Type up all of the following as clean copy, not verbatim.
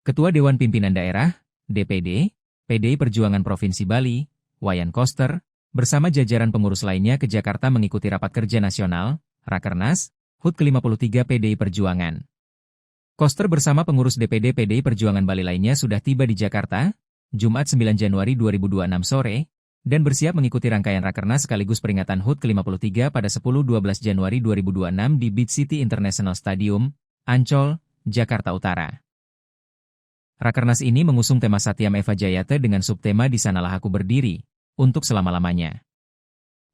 Ketua Dewan Pimpinan Daerah, DPD, PDI Perjuangan Provinsi Bali, Wayan Koster, bersama jajaran pengurus lainnya ke Jakarta mengikuti Rapat Kerja Nasional, Rakernas, HUT ke-53 PDI Perjuangan. Koster bersama pengurus DPD PDI Perjuangan Bali lainnya sudah tiba di Jakarta, Jumat 9 Januari 2026 sore, dan bersiap mengikuti rangkaian Rakernas sekaligus peringatan HUT ke-53 pada 10-12 Januari 2026 di Beach City International Stadium, Ancol, Jakarta Utara. Rakernas ini mengusung tema Satyam Eva Jayate dengan subtema Di Sanalah Aku Berdiri, untuk selama-lamanya.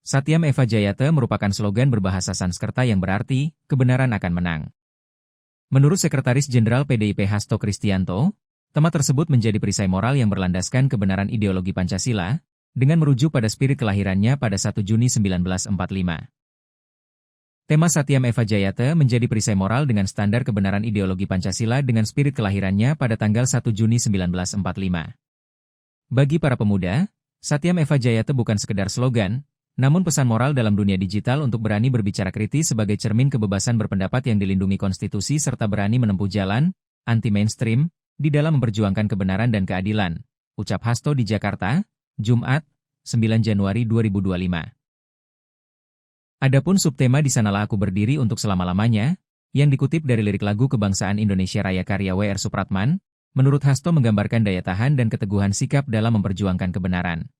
Satyam Eva Jayate merupakan slogan berbahasa Sanskerta yang berarti, kebenaran akan menang. Menurut Sekretaris Jenderal PDIP Hasto Kristianto, tema tersebut menjadi perisai moral yang berlandaskan kebenaran ideologi Pancasila, dengan merujuk pada spirit kelahirannya pada 1 Juni 1945. Tema Satyam Eva Jayate menjadi perisai moral dengan standar kebenaran ideologi Pancasila dengan spirit kelahirannya pada tanggal 1 Juni 1945. Bagi para pemuda, Satyam Eva Jayate bukan sekedar slogan, namun pesan moral dalam dunia digital untuk berani berbicara kritis sebagai cermin kebebasan berpendapat yang dilindungi konstitusi serta berani menempuh jalan, anti-mainstream, di dalam memperjuangkan kebenaran dan keadilan, ucap Hasto di Jakarta, Jumat, 9 Januari 2025. Adapun subtema Di Sanalah Aku Berdiri untuk selama-lamanya, yang dikutip dari lirik lagu Kebangsaan Indonesia Raya karya W.R. Supratman, menurut Hasto menggambarkan daya tahan dan keteguhan sikap dalam memperjuangkan kebenaran.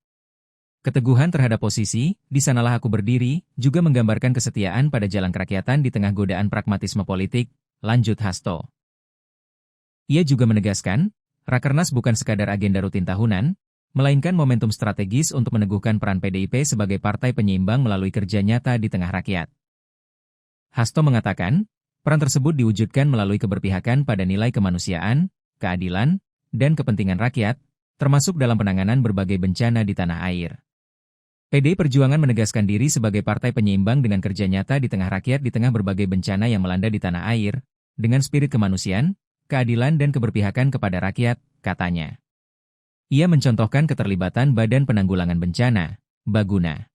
Keteguhan terhadap posisi, Di Sanalah Aku Berdiri, juga menggambarkan kesetiaan pada jalan kerakyatan di tengah godaan pragmatisme politik, lanjut Hasto. Ia juga menegaskan, Rakernas bukan sekadar agenda rutin tahunan, melainkan momentum strategis untuk meneguhkan peran PDIP sebagai partai penyeimbang melalui kerja nyata di tengah rakyat. Hasto mengatakan, peran tersebut diwujudkan melalui keberpihakan pada nilai kemanusiaan, keadilan, dan kepentingan rakyat, termasuk dalam penanganan berbagai bencana di tanah air. PDI Perjuangan menegaskan diri sebagai partai penyeimbang dengan kerja nyata di tengah rakyat di tengah berbagai bencana yang melanda di tanah air, dengan spirit kemanusiaan, keadilan dan keberpihakan kepada rakyat, katanya. Ia mencontohkan keterlibatan Badan Penanggulangan Bencana, Baguna.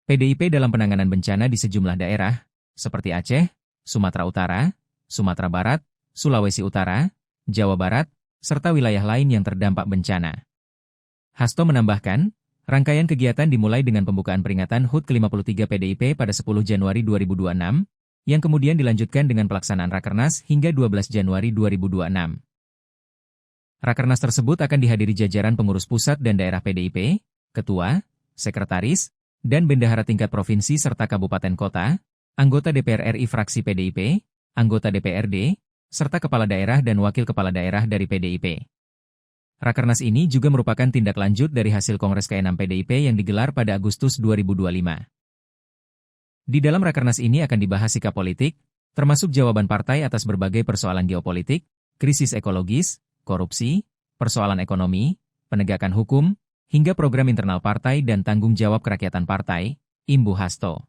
PDIP dalam penanganan bencana di sejumlah daerah, seperti Aceh, Sumatera Utara, Sumatera Barat, Sulawesi Utara, Jawa Barat, serta wilayah lain yang terdampak bencana. Hasto menambahkan, rangkaian kegiatan dimulai dengan pembukaan peringatan HUT ke-53 PDIP pada 10 Januari 2026, yang kemudian dilanjutkan dengan pelaksanaan Rakernas hingga 12 Januari 2026. Rakernas tersebut akan dihadiri jajaran pengurus pusat dan daerah PDIP, ketua, sekretaris, dan bendahara tingkat provinsi serta kabupaten kota, anggota DPR RI fraksi PDIP, anggota DPRD, serta kepala daerah dan wakil kepala daerah dari PDIP. Rakernas ini juga merupakan tindak lanjut dari hasil Kongres ke-6 PDIP yang digelar pada Agustus 2025. Di dalam Rakernas ini akan dibahas sikap politik, termasuk jawaban partai atas berbagai persoalan geopolitik, krisis ekologis, korupsi, persoalan ekonomi, penegakan hukum, hingga program internal partai dan tanggung jawab kerakyatan partai, imbu Hasto.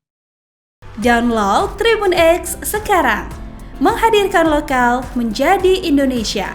Download Tribun X sekarang, menghadirkan lokal menjadi Indonesia.